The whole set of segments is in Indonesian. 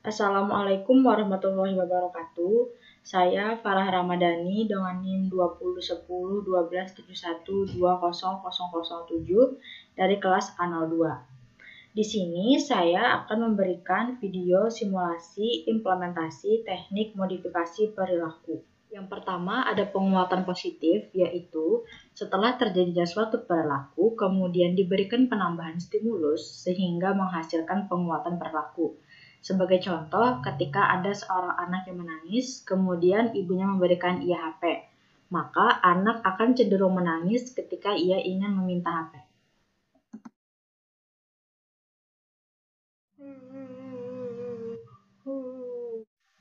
Assalamualaikum warahmatullahi wabarakatuh. Saya Farah Ramadhani dengan NIM 20101271200007 dari kelas A02. Di sini saya akan memberikan video simulasi implementasi teknik modifikasi perilaku. Yang pertama ada penguatan positif, yaitu setelah terjadinya suatu perilaku, kemudian diberikan penambahan stimulus sehingga menghasilkan penguatan perilaku. Sebagai contoh, ketika ada seorang anak yang menangis, kemudian ibunya memberikan ia HP, maka anak akan cenderung menangis ketika ia ingin meminta HP.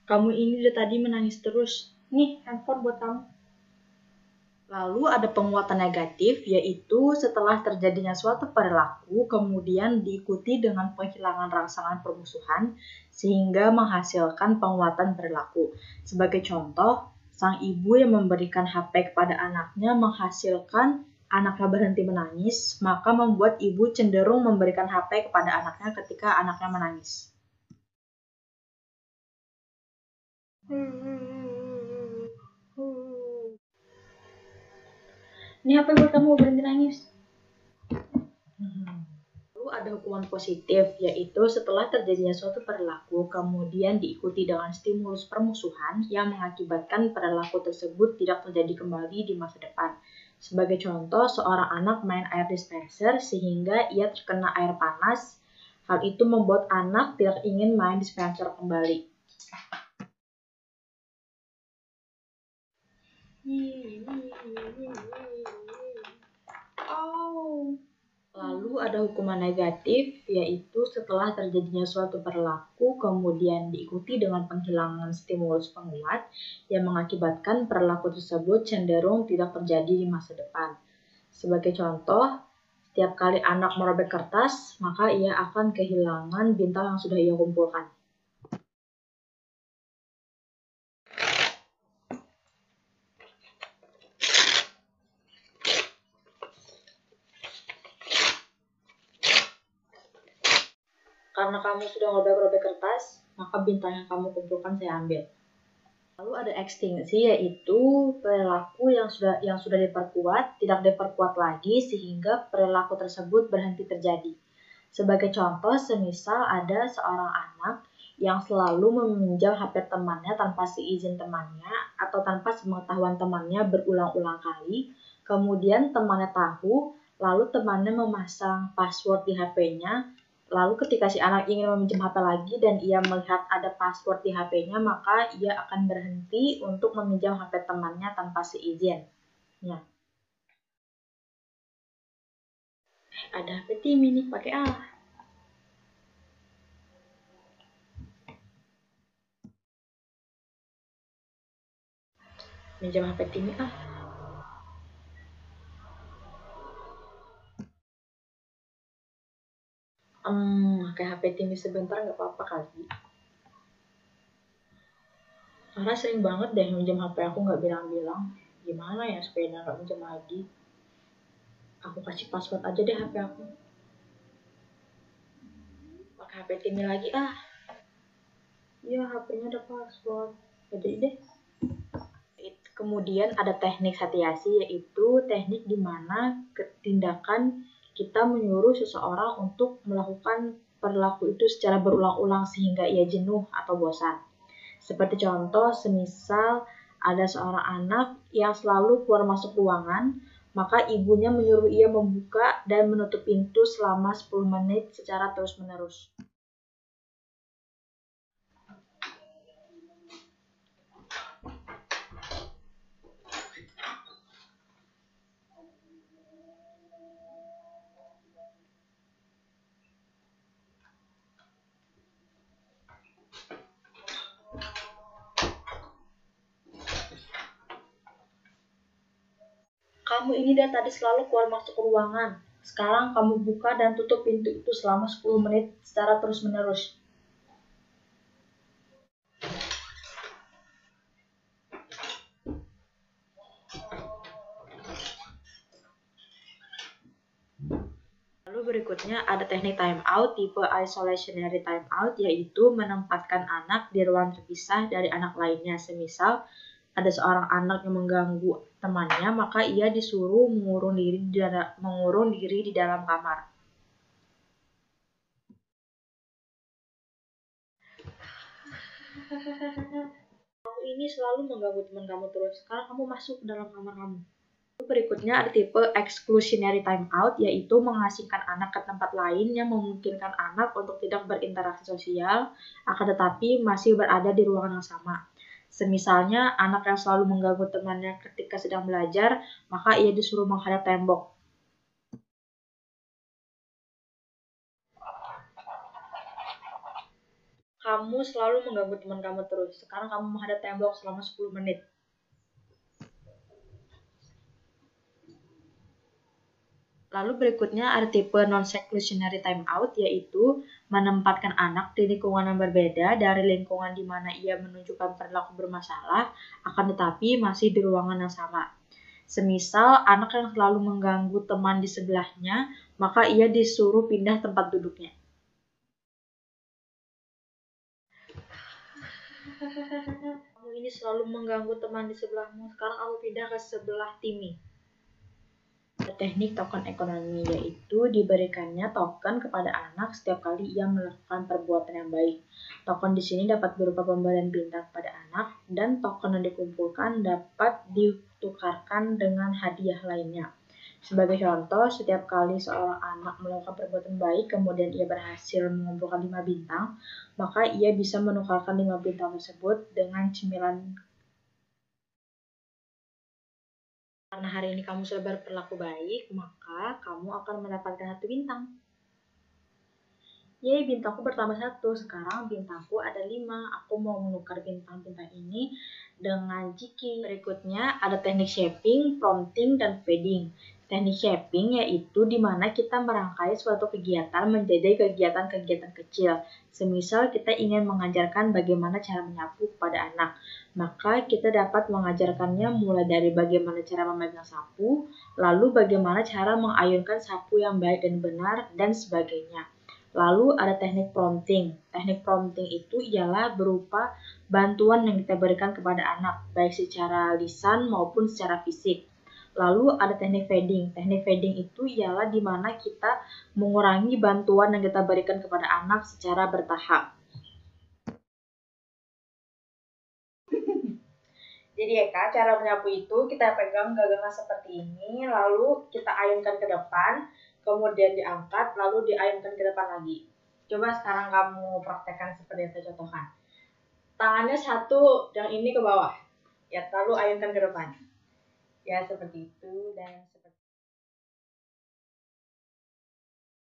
Kamu ini dari tadi menangis terus. Nih, handphone buat kamu. Lalu ada penguatan negatif, yaitu setelah terjadinya suatu perilaku, kemudian diikuti dengan penghilangan rangsangan permusuhan, sehingga menghasilkan penguatan perilaku. Sebagai contoh, sang ibu yang memberikan HP kepada anaknya menghasilkan anaknya berhenti menangis, maka membuat ibu cenderung memberikan HP kepada anaknya ketika anaknya menangis. Ini HP buat kamu berhenti nangis. Lalu ada hukuman positif, yaitu setelah terjadinya suatu perilaku, kemudian diikuti dengan stimulus permusuhan yang mengakibatkan perilaku tersebut tidak terjadi kembali di masa depan. Sebagai contoh, seorang anak main air dispenser sehingga ia terkena air panas. Hal itu membuat anak tidak ingin main dispenser kembali. Lalu ada hukuman negatif, yaitu setelah terjadinya suatu perilaku, kemudian diikuti dengan penghilangan stimulus penguat yang mengakibatkan perilaku tersebut cenderung tidak terjadi di masa depan. Sebagai contoh, setiap kali anak merobek kertas, maka ia akan kehilangan bintang yang sudah ia kumpulkan. Karena kamu sudah merobek-robek kertas, maka bintang yang kamu kumpulkan saya ambil. Lalu ada ekstinsi, yaitu perilaku yang sudah diperkuat tidak diperkuat lagi sehingga perilaku tersebut berhenti terjadi. Sebagai contoh, semisal ada seorang anak yang selalu meminjam HP temannya tanpa seizin temannya atau tanpa sepengetahuan temannya berulang-ulang kali, kemudian temannya tahu, lalu temannya memasang password di HP-nya. Lalu ketika si anak ingin meminjam HP lagi dan ia melihat ada password di HP-nya, maka ia akan berhenti untuk meminjam HP temannya tanpa seizin. Ya. Ada HP Timmy nih, pakai A. Minjam HP Timmy A. Pakai HP Timmy sebentar nggak apa-apa kali. Karena sering banget deh minjem HP aku nggak bilang-bilang. Gimana ya supaya nggak minjem lagi? Aku kasih password aja deh HP aku. Pakai HP Timmy lagi ah. Iya, HP-nya ada password. Jadi deh. Kemudian ada teknik satiasi, yaitu teknik di mana tindakan kita menyuruh seseorang untuk melakukan perilaku itu secara berulang-ulang sehingga ia jenuh atau bosan. Seperti contoh, semisal ada seorang anak yang selalu keluar masuk ruangan, maka ibunya menyuruh ia membuka dan menutup pintu selama 10 menit secara terus-menerus. Kamu ini dari tadi selalu keluar masuk ruangan. Sekarang kamu buka dan tutup pintu itu selama 10 menit secara terus-menerus. Lalu berikutnya ada teknik time out tipe isolationary time out, yaitu menempatkan anak di ruang terpisah dari anak lainnya. Semisal ada seorang anak yang mengganggu temannya, maka ia disuruh mengurung diri di dalam kamar. Kamu ini selalu mengganggu teman kamu terus. Sekarang kamu masuk ke dalam kamar kamu. Berikutnya ada tipe exclusionary time out, yaitu mengasingkan anak ke tempat lain yang memungkinkan anak untuk tidak berinteraksi sosial, akan tetapi masih berada di ruangan yang sama. Semisalnya anak yang selalu mengganggu temannya ketika sedang belajar, maka ia disuruh menghadap tembok. Kamu selalu mengganggu teman kamu terus. Sekarang kamu menghadap tembok selama 10 menit. Lalu berikutnya ada tipe non-seclusionary time out, yaitu menempatkan anak di lingkungan yang berbeda dari lingkungan di mana ia menunjukkan perilaku bermasalah, akan tetapi masih di ruangan yang sama. Semisal anak yang selalu mengganggu teman di sebelahnya, maka ia disuruh pindah tempat duduknya. Kamu ini selalu mengganggu teman di sebelahmu, sekarang kamu pindah ke sebelah Timmy. Teknik token ekonomi, yaitu diberikannya token kepada anak setiap kali ia melakukan perbuatan yang baik. Token di sini dapat berupa pemberian bintang kepada anak, dan token yang dikumpulkan dapat ditukarkan dengan hadiah lainnya. Sebagai contoh, setiap kali seorang anak melakukan perbuatan baik kemudian ia berhasil mengumpulkan 5 bintang, maka ia bisa menukarkan 5 bintang tersebut dengan cemilan. Karena hari ini kamu sudah berperilaku baik, maka kamu akan mendapatkan 1 bintang. Yeay, bintangku bertambah 1. Sekarang bintangku ada 5. Aku mau menukar bintang-bintang ini dengan Jiki. Berikutnya ada teknik shaping, prompting, dan feeding. Teknik shaping yaitu di mana kita merangkai suatu kegiatan menjadi kegiatan-kegiatan kecil. Semisal kita ingin mengajarkan bagaimana cara menyapu kepada anak, maka kita dapat mengajarkannya mulai dari bagaimana cara memegang sapu, lalu bagaimana cara mengayunkan sapu yang baik dan benar, dan sebagainya. Lalu ada teknik prompting. Teknik prompting itu ialah berupa bantuan yang kita berikan kepada anak, baik secara lisan maupun secara fisik. Lalu ada teknik feeding. Teknik feeding itu ialah di mana kita mengurangi bantuan yang kita berikan kepada anak secara bertahap. Jadi ya Kak, cara menyapu itu kita pegang gagangan seperti ini, lalu kita ayunkan ke depan, kemudian diangkat, lalu diayunkan ke depan lagi. Coba sekarang kamu praktekkan seperti yang saya contohkan. Tangannya satu, yang ini ke bawah. Ya, lalu ayunkan ke depan. Ya, seperti itu dan seperti